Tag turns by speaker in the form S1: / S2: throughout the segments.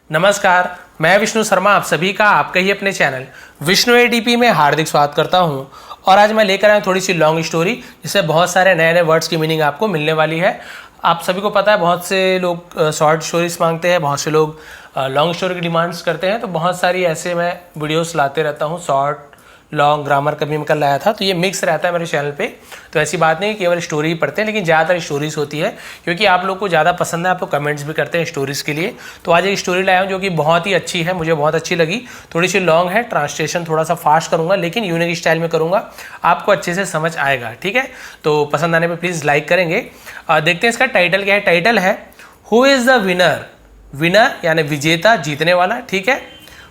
S1: नमस्कार, मैं विष्णु शर्मा आप सभी का आपके ही अपने चैनल विष्णु एडीपी में हार्दिक स्वागत करता हूं। और आज मैं लेकर आया थोड़ी सी लॉन्ग स्टोरी जिससे बहुत सारे नए नए वर्ड्स की मीनिंग आपको मिलने वाली है। आप सभी को पता है बहुत से लोग शॉर्ट स्टोरीज मांगते हैं, बहुत से लोग लॉन्ग स्टोरी की डिमांड्स करते हैं, तो बहुत सारी ऐसे मैं वीडियोस लाते रहता हूँ। शॉर्ट लॉन्ग ग्रामर कभी मैं कल लाया था, तो ये मिक्स रहता है मेरे चैनल पे। तो ऐसी बात नहीं कि केवल स्टोरी ही पढ़ते हैं, लेकिन ज़्यादातर स्टोरीज होती है क्योंकि आप लोग को ज़्यादा पसंद है। आप लोग कमेंट्स भी करते हैं स्टोरीज़ के लिए। तो आज एक स्टोरी लाया हूँ जो कि बहुत ही अच्छी है, मुझे बहुत अच्छी लगी। थोड़ी सी लॉन्ग है, ट्रांसलेशन थोड़ा सा फास्ट करूँगा लेकिन यूनिक स्टाइल में करूँगा, आपको अच्छे से समझ आएगा। ठीक है, तो पसंद आने पर प्लीज़ लाइक करेंगे। देखते हैं इसका टाइटल क्या है। टाइटल है who is the winner. Winner यानी विजेता, जीतने वाला। ठीक है,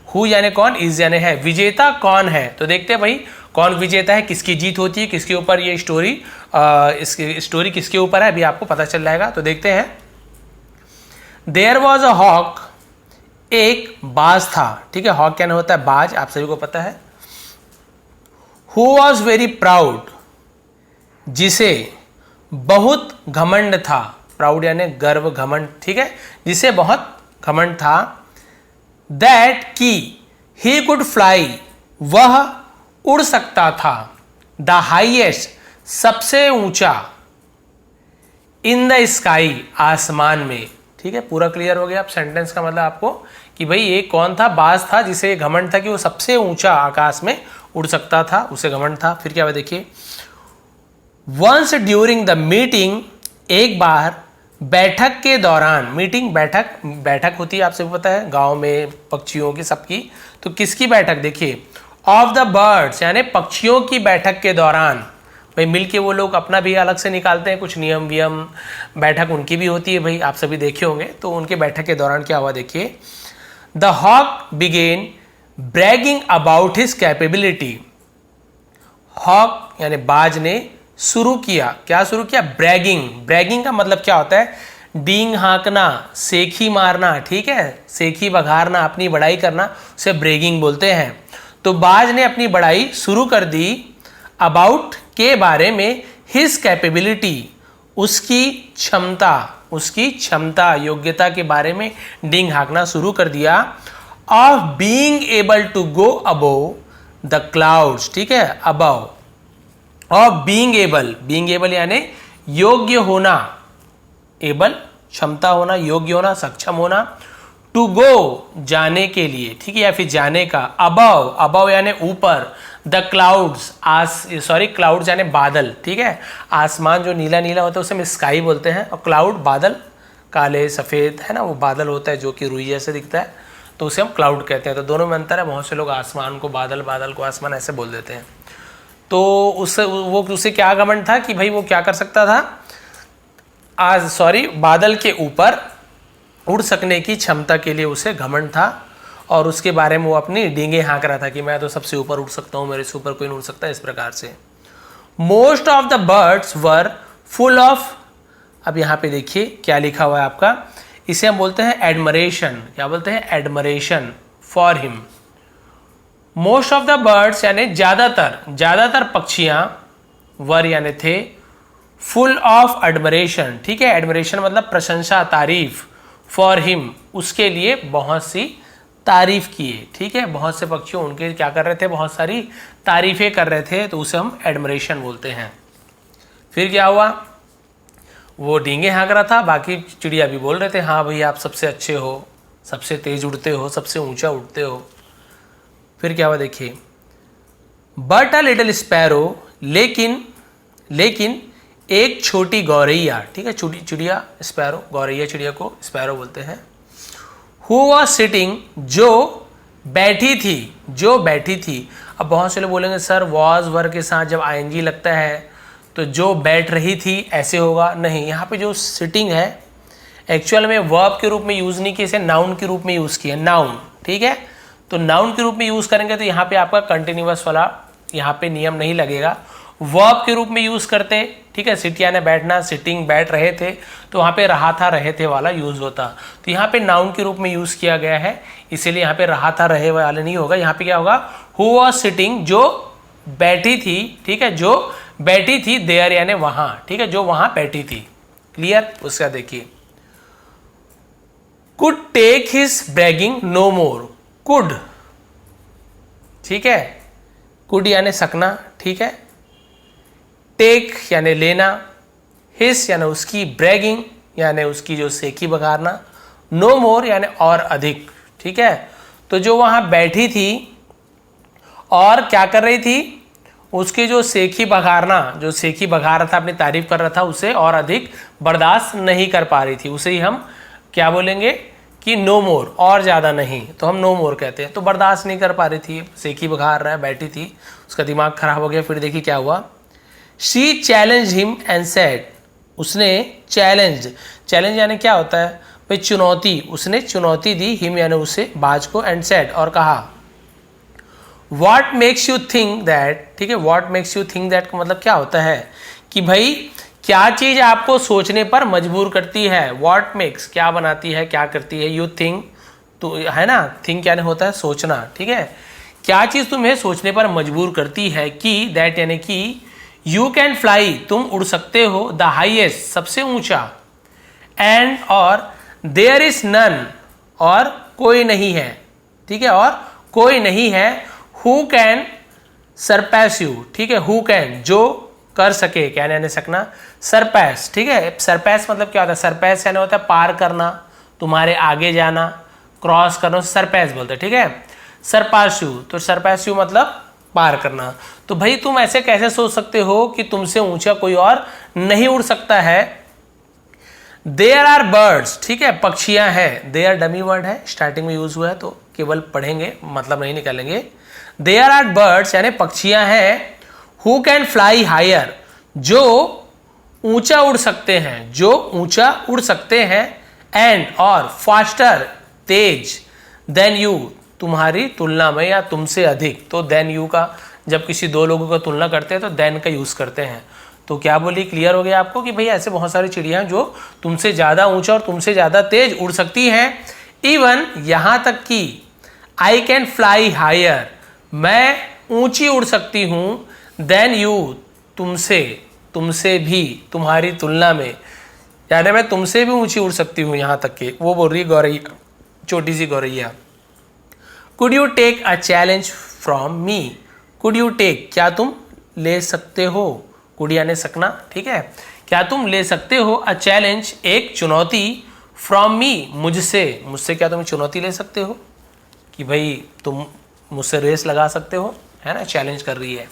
S1: हु यानी कौन, इज यानी है, विजेता कौन है। तो देखते हैं भाई कौन विजेता है, किसकी जीत होती है, किसके ऊपर ये स्टोरी, इसकी स्टोरी किसके ऊपर है, अभी आपको पता चल जाएगा। तो देखते हैं। देयर वॉज अ हॉक, एक बाज था। ठीक है, हॉक क्या होता है, बाज, आप सभी को पता है। हु वॉज वेरी प्राउड, जिसे बहुत घमंड था। प्राउड यानी गर्व, घमंड। ठीक है, जिसे बहुत घमंड था। दैट की ही कुड फ्लाई, वह उड़ सकता था। द हाइएस्ट, सबसे ऊंचा। इन द स्काई, आसमान में। ठीक है, पूरा क्लियर हो गया। अब सेंटेंस का मतलब आपको कि भाई ये कौन था, बाज था जिसे घमंड था कि वो सबसे ऊंचा आकाश में उड़ सकता था, उसे घमंड था। फिर क्या हुआ देखिए। वंस ड्यूरिंग द मीटिंग, एक बार बैठक के दौरान। मीटिंग बैठक होती है, आपसे पता है, गांव में पक्षियों की, सबकी। तो किसकी बैठक देखिए, ऑफ द बर्ड्स यानी पक्षियों की बैठक के दौरान। भाई मिलके वो लोग अपना भी अलग से निकालते हैं कुछ नियम वियम, बैठक उनकी भी होती है भाई, आप सभी देखे होंगे। तो उनके बैठक के दौरान क्या हुआ देखिए। The hawk began bragging about his capability. Hawk यानी बाज ने शुरू किया, क्या शुरू किया, ब्रैगिंग। ब्रैगिंग का मतलब क्या होता है, डींग हाँकना, सेखी मारना। ठीक है, सेखी बघारना, अपनी बड़ाई करना, उसे ब्रैगिंग बोलते हैं। तो बाज ने अपनी बड़ाई शुरू कर दी, अबाउट के बारे में, हिज कैपेबिलिटी उसकी क्षमता, उसकी क्षमता, योग्यता के बारे में डींग हाँकना शुरू कर दिया। Of being able to go above the clouds. ठीक है, अबव, ऑफ बीइंग एबल यानी योग्य होना, एबल क्षमता होना, योग्य होना, सक्षम होना। टू गो जाने के लिए, ठीक है, या फिर जाने का। अबव, अबव यानी ऊपर। द क्लाउड्स, क्लाउड्स यानी बादल। ठीक है, आसमान जो नीला नीला होता है उसे हम स्काई बोलते हैं, और क्लाउड बादल, काले सफ़ेद है ना, वो बादल होता है जो कि रुई जैसे दिखता है, तो उसे हम क्लाउड कहते हैं। तो दोनों में अंतर है, बहुत से लोग आसमान को बादल, बादल को आसमान ऐसे बोल देते हैं। तो उसे क्या घमंड था कि भाई वो क्या कर सकता था, बादल के ऊपर उड़ सकने की क्षमता के लिए उसे घमंड था। और उसके बारे में वो अपनी डींगे हाँक रहा था कि मैं तो सबसे ऊपर उड़ सकता हूँ, मेरे से ऊपर कोई नहीं उड़ सकता, इस प्रकार से। Most of the birds were full of, अब यहाँ पे देखिए क्या लिखा हुआ है आपका, इसे हम बोलते हैं एडमरेशन। क्या बोलते हैं, admiration for him. Most of the birds यानी ज्यादातर पक्षियां, वर यानी थे, फुल ऑफ एडमरेशन। ठीक है, एडमरेशन मतलब प्रशंसा, तारीफ। फॉर हिम, उसके लिए बहुत सी तारीफ किए। ठीक है, बहुत से पक्षी उनके क्या कर रहे थे, बहुत सारी तारीफें कर रहे थे, तो उसे हम एडमरेशन बोलते हैं। फिर क्या हुआ, वो डींगे हाँक रहा था, बाकी चिड़िया भी बोल रहे थे हाँ भाई आप सबसे अच्छे हो, सबसे तेज उड़ते हो, सबसे ऊंचा उड़ते हो। फिर क्या हुआ देखिए। बट अ लिटिल स्पैरो, लेकिन एक छोटी गौरैया। ठीक है, छोटी चिड़िया स्पैरो, गौरैया चिड़िया को स्पैरो बोलते हैं। हु वॉज सिटिंग, जो बैठी थी। अब बहुत से लोग बोलेंगे सर वॉज वर्ब के साथ जब आईएनजी लगता है तो जो बैठ रही थी ऐसे होगा, नहीं, यहाँ पे जो सिटिंग है एक्चुअल में वर्ब के रूप में यूज नहीं किया, इसे नाउन के रूप में यूज किया, नाउन। ठीक है, तो नाउन के रूप में यूज करेंगे तो यहाँ पे आपका कंटिन्यूअस वाला यहाँ पे नियम नहीं लगेगा, वर्ब के रूप में यूज करते। ठीक है, सिट यानी बैठना, सिटिंग बैठ रहे थे, तो वहाँ पे रहा था रहे थे वाला यूज होता। तो यहाँ पे नाउन के रूप में यूज किया गया है, इसीलिए यहाँ पे रहा था रहे वाला नहीं होगा। यहाँ पे क्या होगा, हु वॉज सिटिंग, जो बैठी थी। ठीक है, जो बैठी थी, देयर यानी वहां। ठीक है, जो वहां बैठी थी। क्लियर, उसका देखिए। Could take his bragging no more. Could, ठीक है, कुड यानी सकना, ठीक है, टेक यानी लेना, हिस यानी उसकी, ब्रैगिंग यानी उसकी जो सेखी बघारना, नो मोर यानी और अधिक, ठीक है। तो जो वहां बैठी थी और क्या कर रही थी, उसकी जो सेखी बघारना, जो सेखी बघार रहा था, अपनी तारीफ कर रहा था, उसे और अधिक बर्दाश्त नहीं कर पा रही थी। उसे ही हम क्या बोलेंगे कि नो मोर, और ज़्यादा नहीं, तो हम नो मोर कहते हैं। तो बर्दाश्त नहीं कर पा रही थी, सेखी बघार रहा है, बैठी थी, उसका दिमाग खराब हो गया। फिर देखिए क्या हुआ, she challenge him and said, उसने चैलेंज यानी क्या होता है भाई, चुनौती, उसने चुनौती दी, हिम यानी उसे, बाज को, एंड सेड और कहा, what makes you think that, ठीक है, what makes you think that का मतलब क्या होता है कि भाई क्या चीज आपको सोचने पर मजबूर करती है। व्हाट मेक्स क्या बनाती है, क्या करती है, यू थिंक तो है ना, थिंक यानी होता है सोचना, ठीक है, क्या चीज तुम्हें सोचने पर मजबूर करती है कि, दैट यानी कि, यू कैन फ्लाई, तुम उड़ सकते हो, द हाईएस्ट सबसे ऊंचा, एंड और, देयर इज नन और कोई नहीं है, ठीक है, और कोई नहीं है, हु कैन सरपैस यू, ठीक है, हु कैन जो कर सके, क्या यानी सकना, सरपैस, ठीक है, सरपैस मतलब क्या होता है, सरपैस यानी होता है पार करना, तुम्हारे आगे जाना, क्रॉस करना, सरपैस बोलते हैं, ठीक है, सरपास यू, तो सरपास यू मतलब पार करना। तो भाई तुम ऐसे कैसे सोच सकते हो कि तुमसे ऊंचा कोई और नहीं उड़ सकता है। देयर आर बर्ड्स, ठीक है, पक्षियां हैं, देयर डमी वर्ड है, स्टार्टिंग में यूज हुआ है तो केवल पढ़ेंगे, मतलब नहीं निकालेंगे। देयर आर बर्ड्स यानी पक्षियां हैं, हु कैन फ्लाई हायर, जो ऊंचा उड़ सकते हैं, जो ऊंचा उड़ सकते हैं, एंड और, फास्टर तेज, देन यू तुम्हारी तुलना में या तुमसे अधिक। तो देन यू का जब किसी दो लोगों का तुलना करते हैं तो देन का यूज करते हैं। तो क्या बोली, क्लियर हो गया आपको कि भाई ऐसे बहुत सारी चिड़ियां जो तुमसे ज़्यादा ऊंचा और तुमसे ज़्यादा तेज उड़ सकती हैं। इवन यहाँ तक कि आई कैन फ्लाई हायर, मैं ऊंची उड़ सकती हूँ, देन यू तुमसे भी, तुम्हारी तुलना में, यानी मैं तुमसे भी ऊंची उड़ सकती हूँ, यहाँ तक कि वो बोल रही गौरैया, छोटी सी गौरैया। Could you take a challenge from me, could you take क्या तुम ले सकते हो, कुड यानी सकना, ठीक है, क्या तुम ले सकते हो, अ चैलेंज एक चुनौती, फ्रॉम मी मुझसे क्या तुम चुनौती ले सकते हो कि भाई तुम मुझसे रेस लगा सकते हो, है ना, चैलेंज कर रही है।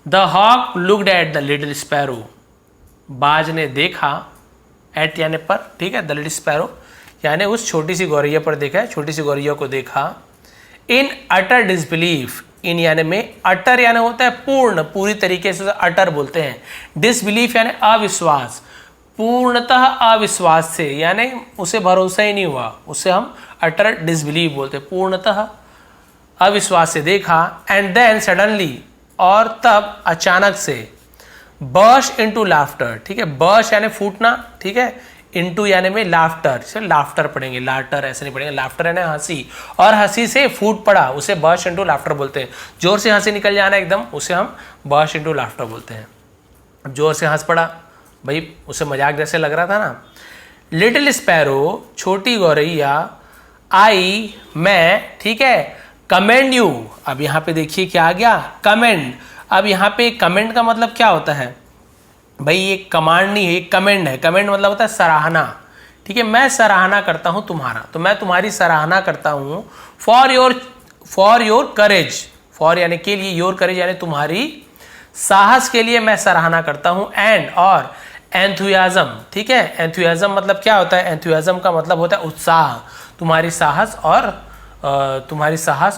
S1: The hawk looked at the little sparrow, बाज ने देखा, एट यानी पर, ठीक है, द लिटिल स्पैरो यानी उस छोटी सी गौरैया पर देखा है, छोटी सी गौरैया को देखा। इन अटर डिसबिलीफ, इन यानी में, अटर यानी होता है पूर्ण, पूरी तरीके से अटर बोलते हैं, डिसबिलीफ यानी अविश्वास, पूर्णतः अविश्वास से, यानी उसे भरोसा ही नहीं हुआ, उसे हम अटर डिसबिलीफ बोलते हैं, पूर्णतः अविश्वास से देखा। एंड देन सडनली, और तब अचानक से, बर्स्ट इनटू लाफ्टर, ठीक है, बर्स्ट यानी फूटना, ठीक है, इनटू यानी में लाफ्टर, लाफ्टर पढ़ेंगे, लाफ्टर ऐसे नहीं पढ़ेंगे, लाफ्टर यानी हंसी, और हंसी से फूट पड़ा, उसे बर्स्ट इनटू लाफ्टर बोलते हैं। जोर से हंसी निकल जाना एकदम, उसे हम बर्स्ट इनटू लाफ्टर बोलते हैं। जोर से हंस पड़ा भाई, उसे मजाक जैसे लग रहा था ना। लिटिल स्पैरो, छोटी गौरैया, आई मैं, ठीक है, कमेंड यू, अब यहाँ पे देखिए क्या आ गया, कमेंड। अब यहाँ पे कमेंट का मतलब क्या होता है भाई, ये कमांड नहीं है, ये कमेंड है। कमेंड मतलब होता है सराहना, ठीक है, मैं सराहना करता हूँ तुम्हारा, तो मैं तुम्हारी सराहना करता हूँ। फॉर योर करेज, फॉर यानी के लिए, योर करेज यानी तुम्हारी साहस के लिए मैं सराहना करता हूँ। एंड और, एंथुयाज्म, ठीक है, एंथुयाज्म मतलब क्या होता है, एंथुयाज्म का मतलब होता है उत्साह, तुम्हारी साहस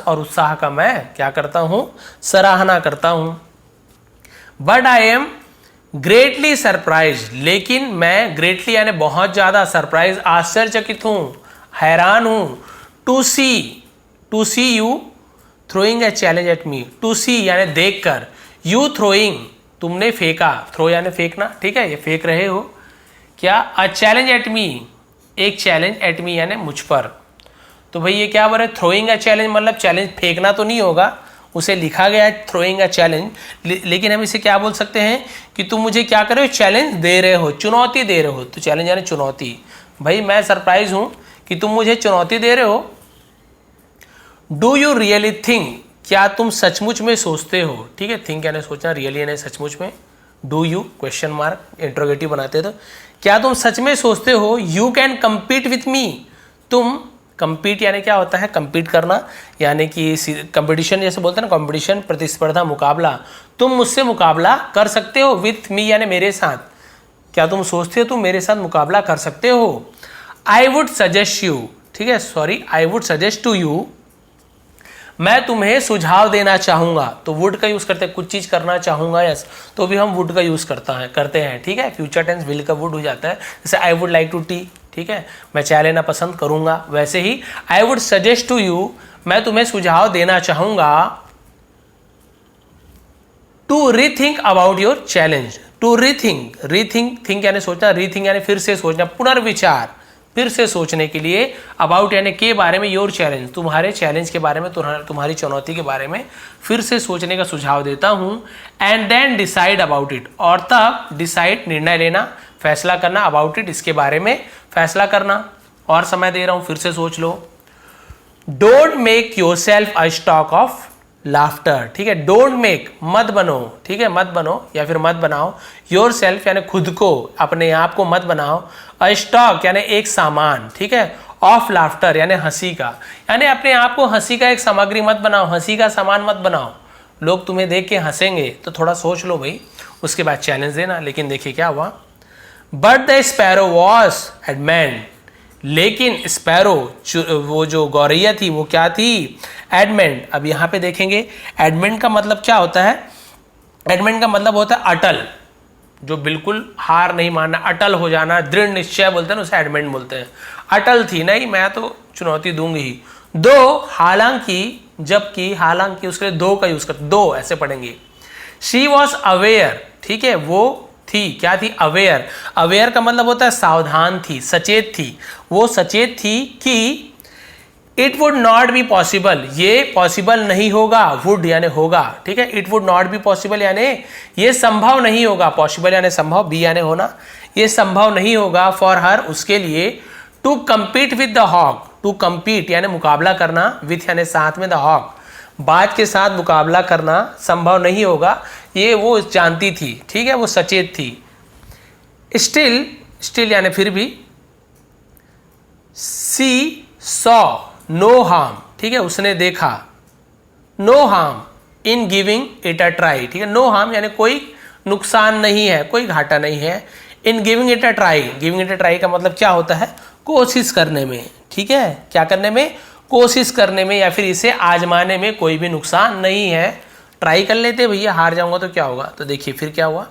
S1: और उत्साह का मैं क्या करता हूँ, सराहना करता हूँ। But I am greatly surprise, लेकिन मैं ग्रेटली यानी बहुत ज्यादा, सरप्राइज आश्चर्यचकित हूँ, हैरान हूँ। To see you throwing a challenge at me, to see यानी देख कर, यू थ्रोइंग तुमने फेंका, थ्रो यानी फेंकना, ठीक है, ये फेंक रहे हो क्या, अ चैलेंज एट मी, एक चैलेंज, एट मी यानी मुझ पर। तो भाई ये क्या बोल रहे, थ्रोइंग अ चैलेंज मतलब चैलेंज फेंकना तो नहीं होगा, उसे लिखा गया है थ्रोइंग अ चैलेंज, लेकिन हम इसे क्या बोल सकते हैं कि तुम मुझे क्या कर रहे हो, चैलेंज दे रहे हो, चुनौती दे रहे हो। तो चैलेंज यानी चुनौती। भाई मैं सरप्राइज हूँ कि तुम मुझे चुनौती दे रहे हो। डू यू रियली थिंक, क्या तुम सचमुच में सोचते हो। ठीक है, थिंक यानी सोचना, रियली यानी सचमुच में, do you question mark interrogative बनाते तो क्या तुम सच में सोचते हो you can compete with me, तुम कम्पीट यानी क्या होता है, कम्पीट करना, यानी कि कंपटीशन जैसे बोलते हैं ना, कंपटीशन प्रतिस्पर्धा मुकाबला, तुम मुझसे मुकाबला कर सकते हो, विथ मी यानी मेरे साथ, क्या तुम सोचते हो तुम मेरे साथ मुकाबला कर सकते हो। आई वुड सजेस्ट यू, ठीक है, sorry, I would suggest to you, मैं तुम्हें सुझाव देना चाहूंगा, तो वुड का यूज करते हैं, कुछ चीज करना चाहूंगा, यस, तो भी हम वुड का यूज करते हैं। ठीक है, फ्यूचर टेंस विल का वुड हो जाता है, जैसे I would like to tea, ठीक है, मैं चाय लेना पसंद करूंगा, वैसे ही I would suggest to you, मैं तुम्हें सुझाव देना चाहूंगा, to rethink about your challenge, to rethink, rethink, think यानी सोचना, रीथिंक यानी फिर से सोचना, पुनर्विचार, फिर से सोचने के लिए, अबाउट यानी के बारे में, योर चैलेंज, तुम्हारे चैलेंज के बारे में, तुम्हारी चुनौती के बारे में फिर से सोचने का सुझाव देता हूं। And then decide about it, और तब डिसाइड निर्णय लेना, फैसला करना, अबाउट इट इसके बारे में फैसला करना, और समय दे रहा हूं, फिर से सोच लो। Don't make yourself a stock of laughter, ठीक है, डोंट मेक मत बनो, ठीक है, मत बनो या फिर मत बनाओ, योर सेल्फ यानी खुद को, अपने आप को मत बनाओ, अ स्टॉक यानी एक सामान, ठीक है, ऑफ लाफ्टर यानी हंसी का, यानी अपने आप को हंसी का एक सामग्री मत बनाओ, हंसी का सामान मत बनाओ, लोग तुम्हें देख के हंसेंगे, तो थोड़ा सोच लो भाई, उसके बाद चैलेंज देना। लेकिन देखिए क्या हुआ, बट द स्पैरो वॉज एडमेंड, लेकिन स्पैरो, वो जो गौरैया थी वो क्या थी, एडमेंट। अब यहां पे देखेंगे एडमेंट का मतलब क्या होता है, एडमेंट का मतलब होता है अटल, जो बिल्कुल हार नहीं मानना, अटल हो जाना, दृढ़ निश्चय बोलते हैं ना, उसे एडमेंट बोलते हैं। अटल थी, नहीं मैं तो चुनौती दूंगी ही, दो हालांकि, जबकि, हालांकि उसके लिए दो का यूज करते, दो ऐसे पढ़ेंगे। शी वॉज अवेयर, ठीक है, वो थी, क्या थी, अवेयर, अवेयर का मतलब होता है सावधान थी, सचेत थी, वो सचेत थी कि it would not be possible, ये पॉसिबल नहीं होगा, वुड यानी होगा, ठीक है, it would not be possible यानी ये संभव नहीं होगा, पॉसिबल यानी संभव, बी यानी होना, ये संभव नहीं होगा, फॉर हर उसके लिए, to compete with the hawk, to compete यानी मुकाबला करना, विथ यानी साथ में, द हॉक बाज के साथ मुकाबला करना संभव नहीं होगा, ये वो जानती थी, ठीक है, वो सचेत थी। स्टिल, स्टिल यानी फिर भी, सी सॉ नो हार्म, ठीक है, उसने देखा, no harm in giving it a try, ठीक है, नो हार्म यानी कोई नुकसान नहीं है, कोई घाटा नहीं है, इन giving it a try, giving it a try का मतलब क्या होता है, कोशिश करने में, ठीक है, क्या करने में, कोशिश करने में, या फिर इसे आजमाने में कोई भी नुकसान नहीं है, ट्राई कर लेते भैया, हार जाऊंगा तो क्या होगा। तो देखिए फिर क्या हुआ,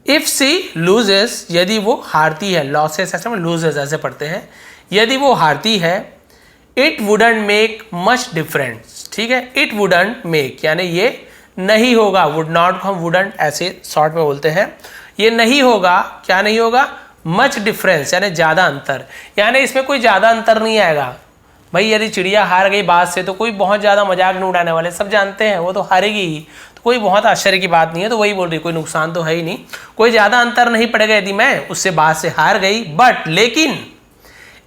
S1: इफ सी लूजेस, यदि वो हारती है, लॉसेस ऐसे में लूजेस ऐसे पढ़ते हैं, यदि वो हारती है, it wouldn't make much difference, ठीक है, इट वुडंट मेक यानी ये नहीं होगा, वुड नॉट को हम वुडंट ऐसे शॉर्ट में बोलते हैं, ये नहीं होगा, क्या नहीं होगा, मच डिफरेंस यानी ज्यादा अंतर, यानी इसमें कोई ज्यादा अंतर नहीं आएगा भाई, यदि चिड़िया हार गई बात से तो कोई बहुत ज्यादा मजाक नहीं उड़ाने वाले, सब जानते हैं वो तो हारेगी ही, तो कोई बहुत आश्चर्य की बात नहीं है, तो वही बोल रही, कोई नुकसान तो है ही नहीं, कोई ज्यादा अंतर नहीं पड़ेगा यदि मैं उससे बात से हार गई, बट लेकिन,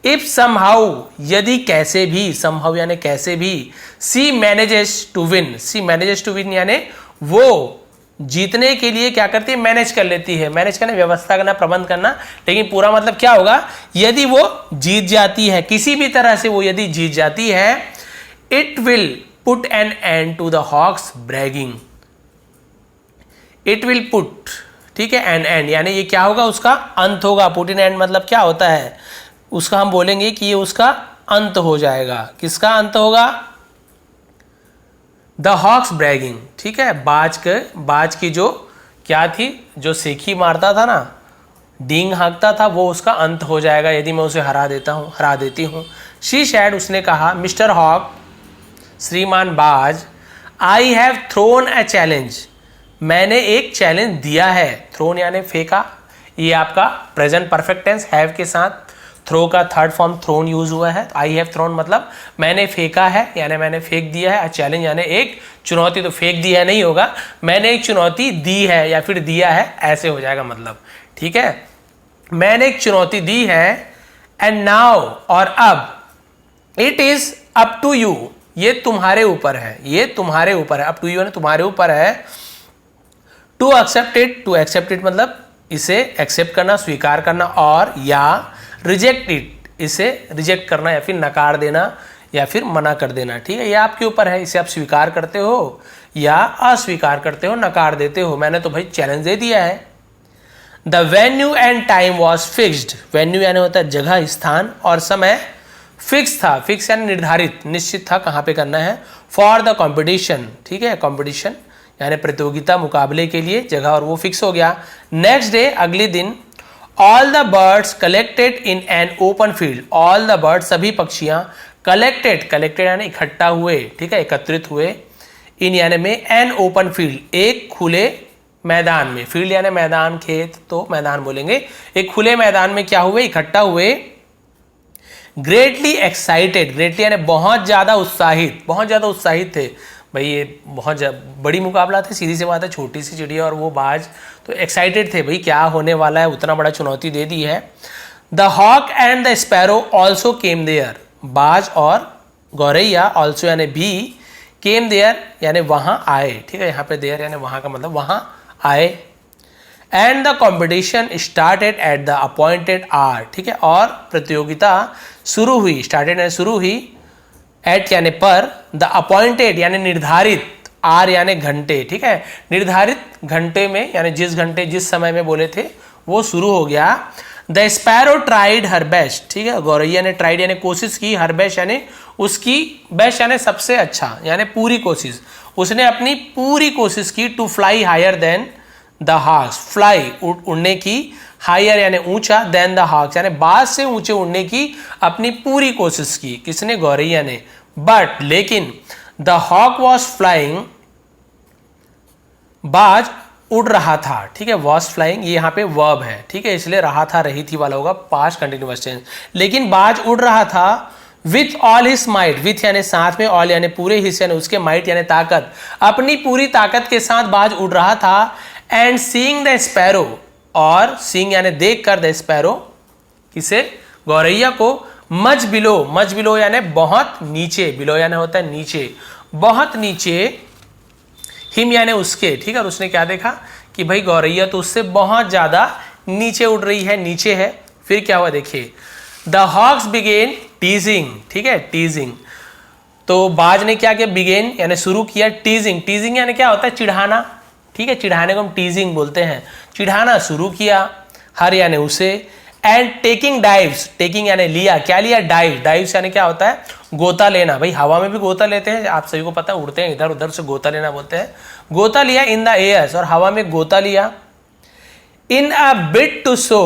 S1: इफ समहाउ यदि कैसे भी, समहाउ यानी कैसे भी, she manages to win, she manages to win यानी वो जीतने के लिए क्या करती है, मैनेज कर लेती है, मैनेज करना, व्यवस्था करना, प्रबंध करना, लेकिन पूरा मतलब क्या होगा, यदि वो जीत जाती है, किसी भी तरह से वो यदि जीत जाती है, it will put an end to the hawk's bragging, it will put, ठीक है, एन एंड यानी ये क्या होगा, उसका अंत होगा, पुट इन एंड मतलब क्या होता है, उसका हम बोलेंगे कि ये उसका अंत हो जाएगा, किसका अंत होगा, द हॉक्स ब्रैगिंग, ठीक है, बाज की जो क्या थी, जो सेखी मारता था ना, डींग हाँकता था, वो उसका अंत हो जाएगा यदि मैं उसे हरा देती हूँ। शी सैड, उसने कहा, मिस्टर हॉक, श्रीमान बाज, I have thrown a challenge, मैंने एक चैलेंज दिया है, थ्रोन यानी फेंका, ये आपका प्रेजेंट परफेक्ट टेंस, हैव के साथ थ्रो का थर्ड फॉर्म थ्रोन यूज हुआ है, तो आई हैव थ्रोन मतलब मैंने फेंका है, यानी मैंने फेंक दिया है, चैलेंज यानी एक चुनौती, तो फेंक दिया नहीं होगा, मैंने एक चुनौती दी है या फिर दिया है, ऐसे हो जाएगा मतलब, ठीक है, मैंने एक चुनौती दी है, एंड नाउ, और अब, it is up to you, ये तुम्हारे ऊपर है, ये तुम्हारे ऊपर है, अप टू यू ने तुम्हारे ऊपर है, to accept it, to accept it मतलब इसे एक्सेप्ट करना, स्वीकार करना, और या रिजेक्ट इट, इसे रिजेक्ट करना या फिर नकार देना या फिर मना कर देना, ठीक है। ये आपके ऊपर है, इसे आप स्वीकार करते हो या अस्वीकार करते हो, नकार देते हो। मैंने तो भाई चैलेंज दे दिया है। The venue and time was fixed, venue यानी होता है जगह, स्थान, और समय फिक्स था, फिक्स यानी निर्धारित, निश्चित था कहाँ पे करना है, फॉर द कॉम्पिटिशन, ठीक है, कॉम्पिटिशन यानी प्रतियोगिता, मुकाबले के लिए जगह, और वो फिक्स हो गया। नेक्स्ट डे, अगले दिन, all the birds collected in an open field, all the birds सभी पक्षियां, कलेक्टेड, कलेक्टेड यानी इकट्ठा हुए, ठीक है, एकत्रित हुए, इन यानी में, एन ओपन फील्ड एक खुले मैदान में, फील्ड यानी मैदान, खेत तो मैदान बोलेंगे, एक खुले मैदान में क्या हुए, इकट्ठा हुए। ग्रेटली एक्साइटेड, ग्रेटली यानी बहुत ज्यादा उत्साहित, बहुत ज्यादा उत्साहित थे भाई, ये बहुत बड़ी मुकाबला था, सीधी सी बात है, छोटी सी चिड़िया और वो बाज, तो एक्साइटेड थे भाई क्या होने वाला है, उतना बड़ा चुनौती दे दी है। The hawk and the sparrow also came there, बाज और गौरैया, ऑल्सो यानी भी, केम देयर यानी वहां आए, ठीक है, यहाँ पे देयर यानी वहां का मतलब वहां आए। And the competition started at the appointed hour, ठीक है, और प्रतियोगिता शुरू हुई, स्टार्टेड यानी शुरू हुई, एट यानी पर, द अपॉइंटेड यानी निर्धारित, आर यानी घंटे, ठीक है, निर्धारित घंटे में यानी जिस घंटे जिस समय में बोले थे वो शुरू हो गया। The sparrow tried her best, ठीक है, गौरैया ने ट्राइड यानी कोशिश की, हर बेस्ट यानी उसकी, बेस्ट यानी सबसे अच्छा यानी पूरी कोशिश, उसने अपनी पूरी कोशिश की, to fly higher than the hawks, fly उड़ने की, हायर यानी ऊंचा, देन द हॉक्स यानी बाज से ऊंचे उड़ने की अपनी पूरी कोशिश की, किसने, गौरैया ने। बट लेकिन, द हॉक वॉज फ्लाइंग, बाज उड़ रहा था, ठीक है, वॉज फ्लाइंग ये यहाँ पे वर्ब है, ठीक है, इसलिए रहा था, रही थी वाला होगा पास्ट कंटिन्यूअस टेंस। लेकिन बाज उड़ रहा था, with all his might, with यानी साथ में, ऑल यानी पूरे हिस्से यानी उसके, माइट यानी ताकत, अपनी पूरी ताकत के साथ बाज उड़ रहा था। एंड सीइंग द स्पैरो, और सीइंग यानी देख कर, द स्पैरो किसे, गौरैया को, मच बिलो, मच बिलो यानी बहुत नीचे, बिलो यानी होता है नीचे, बहुत नीचे, हिम यानी उसके, ठीक है, और उसने क्या देखा कि भाई गौरैया तो उससे बहुत ज्यादा नीचे उड़ रही है, नीचे है। फिर क्या हुआ देखिए, द हॉक्स बिगेन टीजिंग, ठीक है, टीजिंग, तो बाज ने क्या किया, बिगेन यानी शुरू किया, टीजिंग, टीजिंग यानी क्या होता है, चिढ़ाना, ठीक है, चिढ़ाने को हम टीजिंग बोलते हैं, चिढ़ाना शुरू किया, हर यानी उसे। एंड टेकिंग डाइव्स, टेकिंग यानी लिया, क्या लिया, डाइव, डाइव्स यानी क्या होता है, गोता लेना, भाई हवा में भी गोता लेते हैं, आप सभी को पता है, उड़ते हैं इधर उधर से गोता लेना बोलते हैं, गोता लिया, इन द एयर्स, और हवा में गोता लिया। In a bit to show,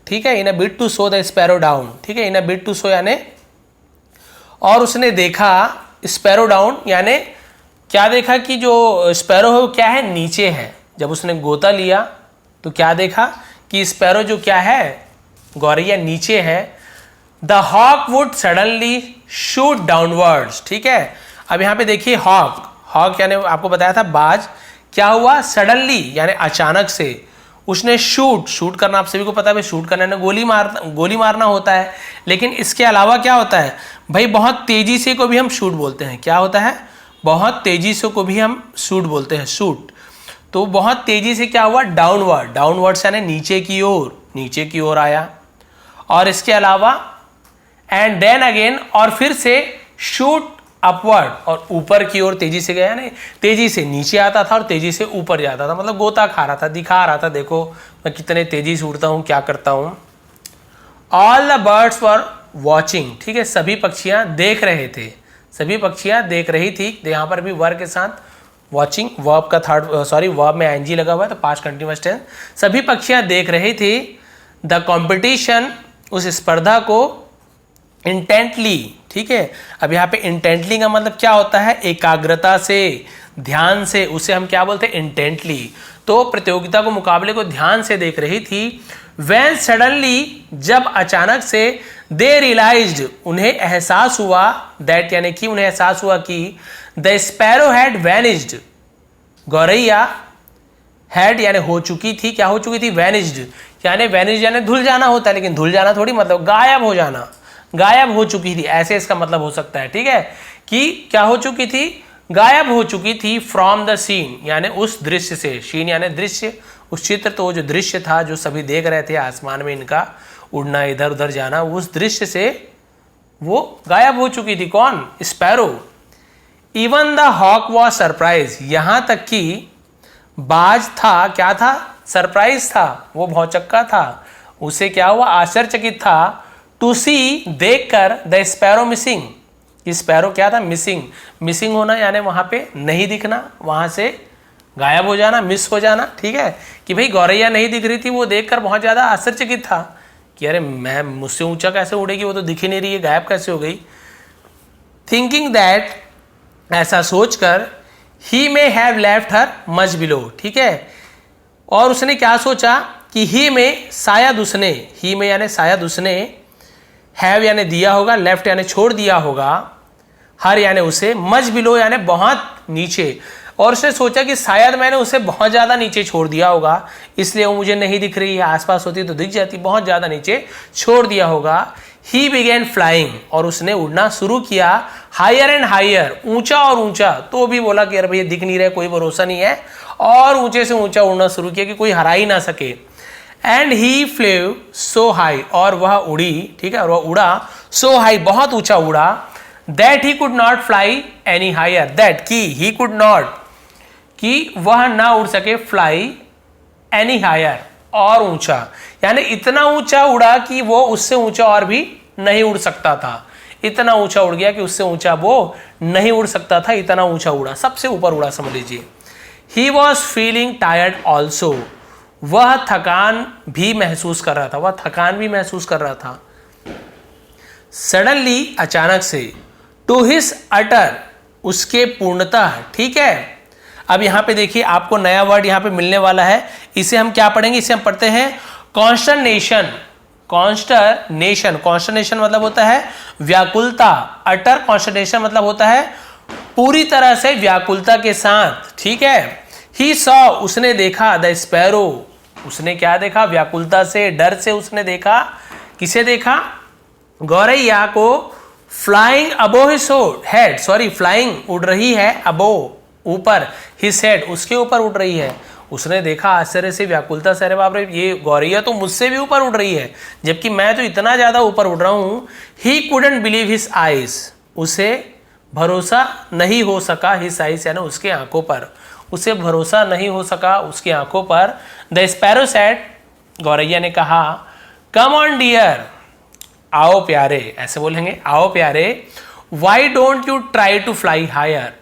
S1: ठीक है, in a bit to show the sparrow down, ठीक है, in a bit to show यानी, और उसने देखा, स्पैरो डाउन यानी क्या देखा कि जो स्पैरो है वो क्या है, नीचे है। जब उसने गोता लिया तो क्या देखा कि स्पैरो जो क्या है, गौरैया नीचे है। The hawk would suddenly shoot downwards, ठीक है, अब यहाँ पे देखिए हॉक, हॉक यानी आपको बताया था बाज, क्या हुआ, सडनली यानी अचानक से उसने शूट, शूट करना आप सभी को पता है, शूट करना गोली मारना होता है, लेकिन इसके अलावा क्या होता है भाई, बहुत तेजी से को भी हम शूट बोलते हैं, क्या होता है, बहुत तेजी से को भी हम शूट बोलते हैं, शूट, तो बहुत तेजी से क्या हुआ, डाउनवर्ड, डाउनवर्ड यानी नीचे की ओर, नीचे की ओर आया। और इसके अलावा एंड देन अगेन, और फिर से शूट अपवर्ड, और ऊपर की ओर तेजी से गया, नहीं तेजी से नीचे आता था और तेजी से ऊपर जाता था, मतलब गोता खा रहा था, दिखा रहा था देखो मैं कितने तेजी से उड़ता हूँ, क्या करता हूँ। All the birds were watching, ठीक है, सभी पक्षियां देख रहे थे, सभी पक्षियां देख रही थी, यहाँ पर भी वर्ब के साथ वॉचिंग, वर्ब का थर्ड, सॉरी वर्ब में आईएनजी लगा हुआ है तो पास्ट कंटिन्यूअस टेंस, सभी पक्षियां देख रही थी। द कॉम्पिटिशन, उस स्पर्धा को, इंटेंटली, ठीक है, अब यहाँ पे इंटेंटली का मतलब क्या होता है, एकाग्रता से, ध्यान से, उसे हम क्या बोलते हैं, इंटेंटली, तो प्रतियोगिता को, मुकाबले को ध्यान से देख रही थी। व्हेन सडनली, जब अचानक से, दे रियलाइज्ड, उन्हें एहसास हुआ, दैट यानी कि उन्हें एहसास हुआ कि द स्पैरो हैड वैनिज्ड, गौरैया हैड यानी हो चुकी थी, क्या हो चुकी थी, वैनिज्ड यानी वैनिज्ड यानी धुल जाना होता है, लेकिन धुल जाना थोड़ी मतलब गायब हो जाना, गायब हो चुकी थी, ऐसे इसका मतलब हो सकता है। ठीक है, कि क्या हो चुकी थी, गायब हो चुकी थी फ्रॉम द सीन यानी उस दृश्य से, सीन यानी दृश्य, उस चित्र, तो वो जो दृश्य था जो सभी देख रहे थे आसमान में इनका उड़ना, इधर उधर जाना, उस दृश्य से वो गायब हो चुकी थी। कौन, sparrow. Even the hawk was surprise, यहां तक कि बाज था, क्या था, सरप्राइज था, वो भौचक्का था, उसे क्या हुआ, आश्चर्यचकित था, टू सी, देखकर, द स्पैरो मिसिंग, स्पैरो क्या था, मिसिंग, मिसिंग होना यानी वहां पे नहीं दिखना, वहां से गायब हो जाना, मिस हो जाना। ठीक है, कि भाई गौरैया नहीं दिख रही थी, वो देखकर बहुत ज्यादा आश्चर्यचकित था कि अरे मैं मुझसे ऊंचा कैसे उड़ेगी, वो तो दिख ही नहीं रही है, गायब कैसे हो गई। थिंकिंग दैट, ऐसा सोचकर, he may have left her much below. ठीक है, और उसने क्या सोचा कि ही में शायद उसने, ही में यानी शायद उसने, हैव यानी दिया होगा, लेफ्ट यानी छोड़ दिया होगा, हर यानी उसे, मच बिलो यानी बहुत नीचे, और उसने सोचा कि शायद मैंने उसे बहुत ज़्यादा नीचे छोड़ दिया होगा, इसलिए वो मुझे नहीं दिख रही है, आसपास होती तो दिख जाती, बहुत ज़्यादा नीचे छोड़ दिया होगा। ही बिगेन फ्लाइंग, और उसने उड़ना शुरू किया, हायर एंड हायर, ऊंचा और ऊंचा, तो भी बोला कि अरे भैया दिख नहीं रहा, कोई भरोसा नहीं है, और ऊंचे से ऊंचा उड़ना शुरू किया कि कोई हरा ही ना सके। एंड ही फ्लेव सो हाई, और वह उड़ी, ठीक है, और वह उड़ा, सो हाई बहुत ऊंचा उड़ा, that he could not fly any higher, that की, ही कुड नॉट, कि वह ना उड़ सके, फ्लाई एनी हायर, और ऊंचा, यानी इतना ऊंचा उड़ा कि वो उससे ऊंचा और भी नहीं उड़ सकता था, इतना ऊंचा उड़ गया कि उससे ऊंचा वो नहीं उड़ सकता था, इतना ऊंचा उड़ा, सबसे ऊपर उड़ा समझ लीजिए। He was feeling tired also, वह थकान भी महसूस कर रहा था, वह थकान भी महसूस कर रहा था। सडनली अचानक से, टू हिज अटर, उसके पूर्णतः। ठीक है, अब यहां पे देखिए आपको नया वर्ड यहां पे मिलने वाला है, इसे हम क्या पढ़ेंगे, इसे हम पढ़ते हैं कॉन्स्टरनेशन। कॉन्स्टरनेशन, कॉन्स्टरनेशन मतलब होता है व्याकुलता, अटर कॉन्स्टरनेशन मतलब होता है पूरी तरह से व्याकुलता के साथ। ठीक है, ही सॉ, उसने देखा, द स्पैरो, उसने क्या देखा, व्याकुलता से, डर से उसने देखा, किसे देखा, गौरैया को, फ्लाइंग अबो हिज हेड, सॉरी फ्लाइंग उड़ रही है, अबो ऊपर, हिज हेड उसके ऊपर उड़ रही है, उसने देखा आश्चर्य से, व्याकुलता से, अरे बाप रे ये गौरैया तो मुझसे भी ऊपर उड़ रही है, जबकि मैं तो इतना ज्यादा ऊपर उड़ रहा हूं। He couldn't believe his eyes, उसे भरोसा नहीं हो सका, हिज आईज यानी उसके आंखों पर, उसे भरोसा नहीं हो सका उसकी आंखों पर। द स्पैरो सेड, गौरैया ने कहा, कम ऑन डियर, आओ प्यारे, ऐसे बोलेंगे, आओ प्यारे, why don't you try to fly higher,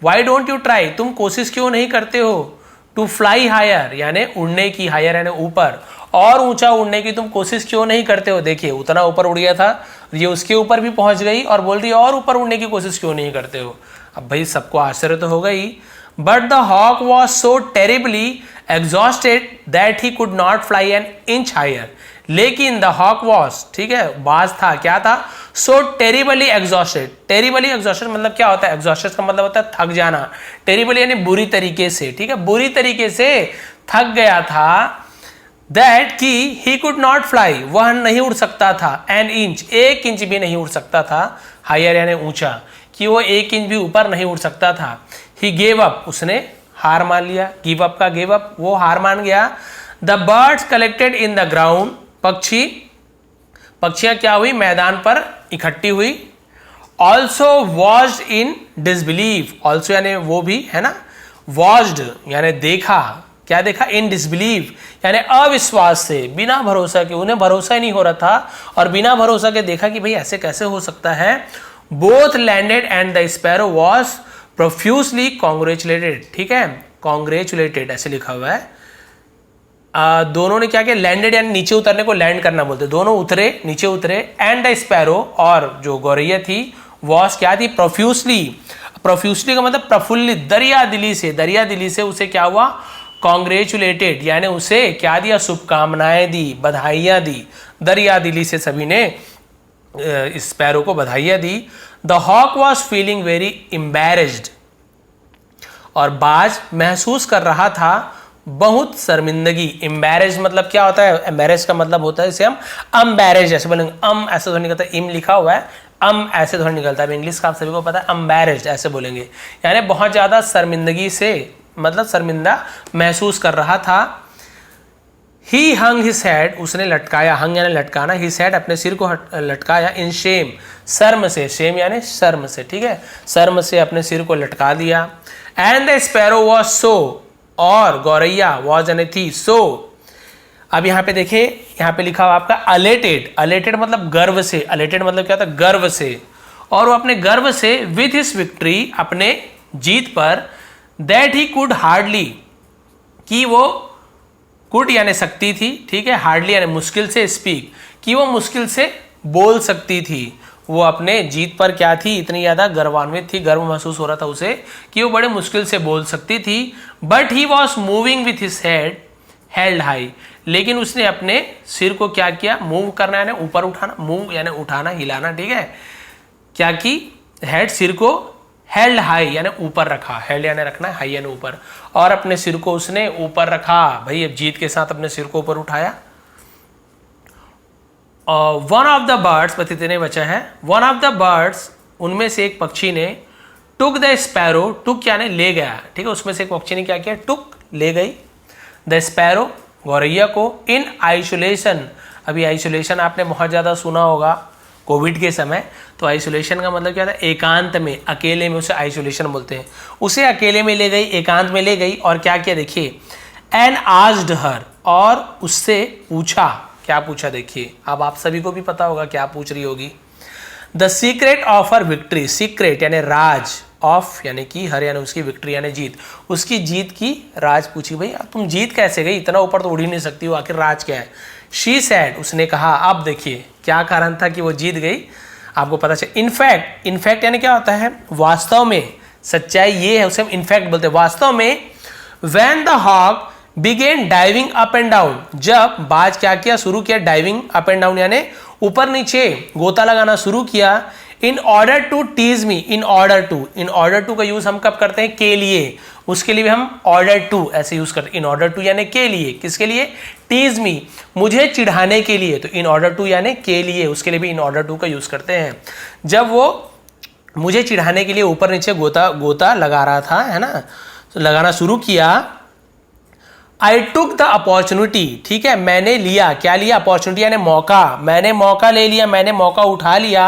S1: why don't you try, तुम कोशिश क्यों नहीं करते हो, टू फ्लाई हायर यानी उड़ने की, हायर यानी ऊपर, और ऊंचा उड़ने की तुम कोशिश क्यों नहीं करते हो। देखिए उतना ऊपर उड़ गया था, ये उसके ऊपर भी पहुंच गई और बोल रही है और ऊपर उड़ने की कोशिश क्यों नहीं करते हो। अब भाई सबको आश्चर्य तो होगा ही। But the hawk was so terribly exhausted that he could not fly an inch higher, लेकिन द हॉक वॉज, ठीक है, बाज था, क्या था, so terribly exhausted. Terribly exhausted मतलब क्या होता है, एग्जॉस्टेड का मतलब होता है थक जाना, टेरिबली यानी बुरी तरीके से, ठीक है, बुरी तरीके से थक गया था, दैट कि ही कुड नॉट फ्लाई, वह नहीं उड़ सकता था, एन इंच, 1 इंच भी नहीं उड़ सकता था, हायर यानी ऊंचा, कि वो 1 इंच भी ऊपर नहीं उड़ सकता था। ही गेव अप, उसने हार मान लिया, गिव अप का गिव अप, वो हार मान गया। The birds collected in the ground, पक्षियां क्या हुई, मैदान पर इकट्ठी हुई। Also watched in disbelieve, also यानी वो भी है ना, वॉच्ड यानी देखा, क्या देखा, इन डिसबिलीव यानी अविश्वास से, बिना भरोसा के, उन्हें भरोसा ही नहीं हो रहा था और बिना भरोसा के देखा कि भाई ऐसे कैसे हो सकता है। Both landed and the sparrow was profusely congratulated, ठीक है, कॉन्ग्रेचुलेटेड ऐसे लिखा हुआ है। दोनों ने क्या किया, लैंडेड यानी नीचे उतरने को लैंड करना बोलते, दोनों उतरे, नीचे उतरे। एंड द स्पैरो, और जो गौरैया थी, वॉज क्या थी, प्रोफ्यूजली, प्रोफ्यूजली का मतलब प्रफुल्लित, दरिया दिली से, दरिया दिली से उसे क्या हुआ, कॉन्ग्रेचुलेटेड यानी उसे क्या दिया, शुभकामनाएं दी, बधाइयां दी, दरिया दिली से सभी ने स्पैरो को बधाइयां दी। The hawk was feeling very embarrassed, और बाज महसूस कर रहा था बहुत शर्मिंदगी। एम्बैरेज मतलब क्या होता है? एम्बैरेज का मतलब होता है इसे हम अम्बैरेज ऐसे बोलेंगे, ऐसे थोड़ा निकलता है, इम लिखा हुआ है, ऐसे थोड़ा निकलता है। इंग्लिश का आप सभी को पता है, अम्बैरेज ऐसे बोलेंगे, यानी बहुत ज़्यादा शर्मिंदगी से, मतलब शर्मिंदा महसूस कर रहा था। ही हंग हिज हेड, उसने लटकाया, हंग यानी लटकाना, हिज हेड अपने सिर को लटकाया, इन शेम, शर्म से, शेम यानी शर्म से, ठीक है, शर्म से अपने सिर को लटका दिया। And the sparrow was so, और गौरैया वॉज यानी थी, सो। अब यहाँ पे देखिए, यहाँ पे लिखा हुआ आपका अलेटेड, अलेटेड मतलब गर्व से, अलेटेड मतलब क्या होता है? गर्व से। और वो अपने गर्व से विथ हिज विक्ट्री, अपने जीत पर, दैट ही कुड हार्डली, कि वो कुड यानी सकती थी, ठीक है, हार्डली यानी मुश्किल से, स्पीक कि वो मुश्किल से बोल सकती थी। वो अपने जीत पर क्या थी? इतनी ज़्यादा गर्वान्वित थी, गर्व महसूस हो रहा था उसे कि वो बड़े मुश्किल से बोल सकती थी। But he was moving with his head held high, लेकिन उसने अपने सिर को क्या किया? मूव करना यानी ऊपर उठाना, मूव यानी उठाना, हिलाना, ठीक है, क्या की? हेड, सिर को हेल्ड हाई यानी ऊपर रखा, हेल्ड यानी रखना, हाई यानी ऊपर, और अपने सिर को उसने ऊपर रखा। भाई अब जीत के साथ अपने सिर को ऊपर उठाया। वन ऑफ द बर्ड्स, बस इतने बचा है, वन ऑफ द बर्ड्स, उनमें से एक पक्षी ने, टुक द स्पैरो, टुक यानी ले गया, ठीक है, उसमें से एक पक्षी ने क्या किया? टुक, ले गई, द स्पैरो, गौरैया को, इन आइसोलेशन। अभी आइसोलेशन आपने बहुत ज़्यादा सुना होगा कोविड के समय, तो आइसोलेशन का मतलब क्या था? एकांत में, अकेले में, उसे आइसोलेशन बोलते हैं। उसे अकेले में ले गई, एकांत में ले गई, और क्या किया देखिए, एंड आस्क्ड हर, और उससे पूछा, क्या पूछा देखिए, अब आप सभी को भी पता होगा क्या पूछ रही होगी। The secret of her victory, secret यानी राज, ऑफ यानी कि, हर यानी उसकी, विक्ट्री यानी जीत, उसकी जीत की राज पूछी। भाई तुम जीत कैसे गई? इतना ऊपर तो उड़ ही नहीं सकती हो, आखिर राज क्या है? शी सैड, उसने कहा। अब देखिए क्या कारण था कि वो जीत गई, आपको पता चले। इनफैक्ट, इनफैक्ट यानी क्या होता है? वास्तव में, सच्चाई ये है, उसे हम इनफैक्ट बोलते हैं। वास्तव में, when the hawk began diving up and down, जब बाज क्या किया? शुरू किया डाइविंग अप एंड डाउन यानी ऊपर नीचे गोता लगाना शुरू किया। In order to tease me, in order to, in order to का यूज हम कब करते हैं? के लिए, उसके लिए भी हम ऑर्डर टू ऐसे यूज करते हैं। इन ऑर्डर टू यानी के लिए, किसके लिए? टीज मी, मुझे चिढ़ाने के लिए, तो इन ऑर्डर टू यानी के लिए, उसके लिए भी इन ऑर्डर टू का यूज करते हैं। जब वो मुझे चिढ़ाने के लिए ऊपर नीचे गोता लगा रहा था, है ना, तो लगाना शुरू किया। आई टुक द अपॉर्चुनिटी, ठीक है, मैंने लिया, क्या लिया? अपॉर्चुनिटी यानी मौका, मैंने मौका ले लिया, मैंने मौका उठा लिया।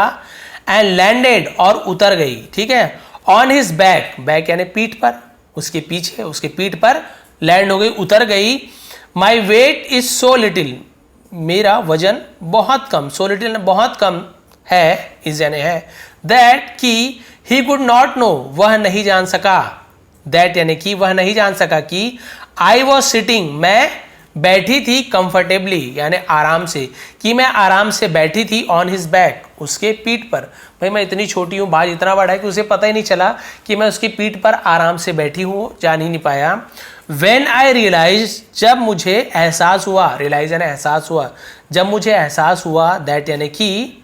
S1: एंड लैंडेड, और उतर गई, ठीक है, ऑन हिज बैक, बैक यानी पीठ पर, उसके पीछे, उसके पीठ पर लैंड हो गई, उतर गई। My weight is so little, मेरा वजन बहुत कम, सो लिटिल बहुत कम है, इज यानी है, दैट कि ही कुड नॉट नो, वह नहीं जान सका, दैट यानी कि वह नहीं जान सका कि आई वॉज सिटिंग, मैं बैठी थी, कंफर्टेबली यानी आराम से, कि मैं आराम से बैठी थी, ऑन हिज बैक, उसके पीठ पर। भाई मैं इतनी छोटी हूँ, बाज इतना बड़ा है कि उसे पता ही नहीं चला कि मैं उसकी पीठ पर आराम से बैठी हूँ, जान ही नहीं पाया। व्हेन आई रियलाइज, जब मुझे एहसास हुआ, रियलाइज यानी एहसास हुआ, जब मुझे एहसास हुआ, दैट यानी कि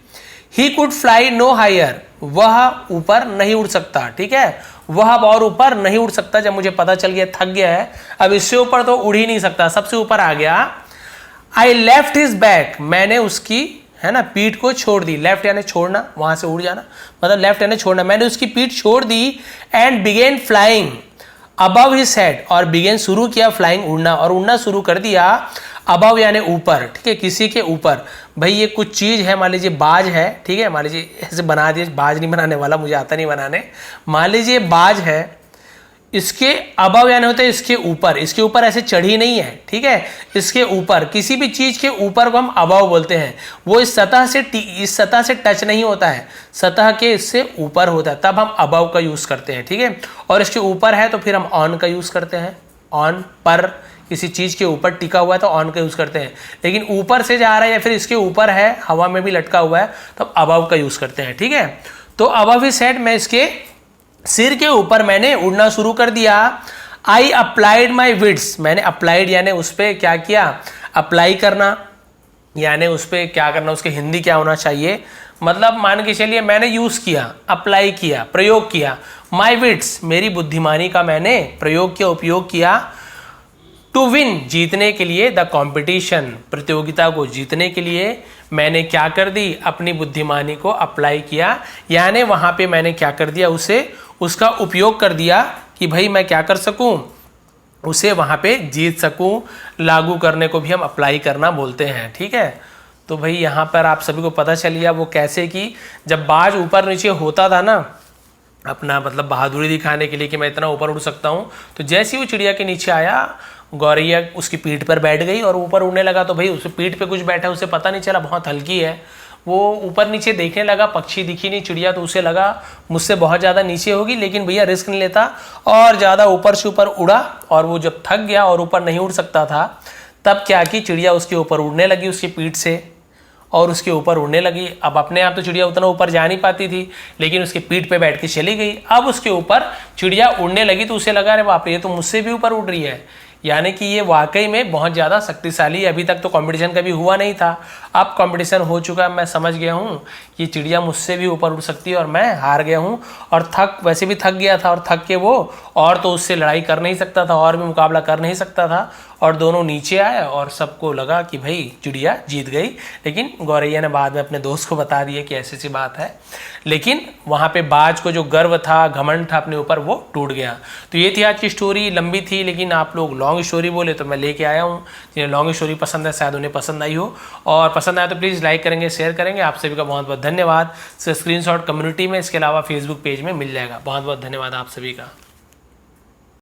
S1: he could fly no higher, वह ऊपर नहीं उड़ सकता, ठीक है, वह अब और ऊपर नहीं उड़ सकता। जब मुझे पता चल गया, थक गया है, अब इससे ऊपर तो उड़ ही नहीं सकता, सबसे ऊपर आ गया। आई लेफ्ट हिज बैक, मैंने उसकी, है ना, पीठ को छोड़ दी। लेफ्ट यानी छोड़ना, वहां से उड़ जाना, मतलब लेफ्ट यानी छोड़ना, मैंने उसकी पीठ छोड़ दी। And began flying above his head, और बिगेन शुरू किया फ्लाइंग, उड़ना, और उड़ना शुरू कर दिया। अबव यानी ऊपर, ठीक है, किसी के ऊपर। भाई ये कुछ चीज है, मान लीजिए बाज है, ठीक है, मान लीजिए ऐसे बना दिए, बाज नहीं बनाने वाला, मुझे आता नहीं बनाने। मान लीजिए बाज है, इसके अबव यानी होता है इसके ऊपर, इसके ऊपर ऐसे चढ़ी नहीं है, ठीक है, इसके ऊपर, किसी भी चीज के ऊपर को हम अबव बोलते हैं। वो इस सतह से टच नहीं होता है, सतह के इससे ऊपर होता है, तब हम अबव का यूज करते हैं, ठीक है। और इसके ऊपर है तो फिर हम ऑन का यूज करते हैं, ऑन पर, किसी चीज के ऊपर टिका हुआ है तो ऑन का यूज करते हैं। लेकिन ऊपर से जा रहा है या फिर इसके ऊपर है, हवा में भी लटका हुआ है, तो अबव का यूज करते हैं, ठीक है। तो अबव हिज हेड, मैं इसके सिर के ऊपर मैंने उड़ना शुरू कर दिया। आई अप्लाइड माई विड्स, मैंने अप्लाइड यानी उस पर क्या किया? अप्लाई करना, यानी उस पर क्या करना, उसके हिंदी क्या होना चाहिए, मतलब मान के चलिए मैंने यूज किया, अप्लाई किया, प्रयोग किया। माई विड्स, मेरी बुद्धिमानी का मैंने प्रयोग किया, उपयोग किया। टू विन जीतने के लिए, द कंपटीशन प्रतियोगिता को जीतने के लिए मैंने क्या कर दी, अपनी बुद्धिमानी को अप्लाई किया, यानी वहां पे मैंने क्या कर दिया, उसे उसका उपयोग कर दिया कि भाई मैं क्या कर सकूं, उसे वहां पे जीत सकूं। लागू करने को भी हम अप्लाई करना बोलते हैं, ठीक है। तो भाई यहाँ पर आप सभी को पता चल गया वो कैसे कि जब बाज ऊपर नीचे होता था ना, अपना मतलब बहादुरी दिखाने के लिए कि मैं इतना ऊपर उड़ सकता हूँ, तो जैसे ही वो चिड़िया के नीचे आया, गौरैया उसकी पीठ पर बैठ गई और ऊपर उड़ने लगा। तो भाई उसे पीठ पे कुछ बैठा, उसे पता नहीं चला, बहुत हल्की है। वो ऊपर नीचे देखने लगा, पक्षी दिखी नहीं चिड़िया, तो उसे लगा मुझसे बहुत ज़्यादा नीचे होगी, लेकिन भैया रिस्क नहीं लेता और ज़्यादा ऊपर से ऊपर उड़ा। और वो जब थक गया और ऊपर नहीं उड़ सकता था, तब क्या कि चिड़िया उसके ऊपर उड़ने लगी, उसकी पीठ से, और उसके ऊपर उड़ने लगी। अब अपने आप तो चिड़िया उतना ऊपर जा नहीं पाती थी, लेकिन उसके पीठ पे बैठ के चली गई। अब उसके ऊपर चिड़िया उड़ने लगी तो उसे लगा अरे बाप रे, ये तो मुझसे भी ऊपर उड़ रही है, यानी कि ये वाकई में बहुत ज़्यादा शक्तिशाली। अभी तक तो कंपटीशन कभी हुआ नहीं था, अब कंपटीशन हो चुका है। मैं समझ गया हूँ कि चिड़िया मुझसे भी ऊपर उड़ सकती है और मैं हार गया हूँ। और वैसे भी थक गया था, और थक के वो और तो उससे लड़ाई कर नहीं सकता था, और भी मुकाबला कर नहीं सकता था। और दोनों नीचे आए और सबको लगा कि भाई चिड़िया जीत गई। लेकिन गौरैया ने बाद में अपने दोस्त को बता दिया कि ऐसी सी बात है। लेकिन वहाँ पे बाज को जो गर्व था, घमंड था अपने ऊपर, वो टूट गया। तो ये थी आज की स्टोरी, लंबी थी, लेकिन आप लोग लॉन्ग स्टोरी बोले तो मैं लेके आया हूँ। जिन्हें लॉन्ग स्टोरी पसंद है शायद उन्हें पसंद आई हो, और पसंद आया तो प्लीज़ लाइक करेंगे, शेयर करेंगे। आप सभी का बहुत बहुत धन्यवाद। स्क्रीनशॉट कम्युनिटी में, इसके अलावा फेसबुक पेज में मिल जाएगा। बहुत बहुत धन्यवाद आप सभी का।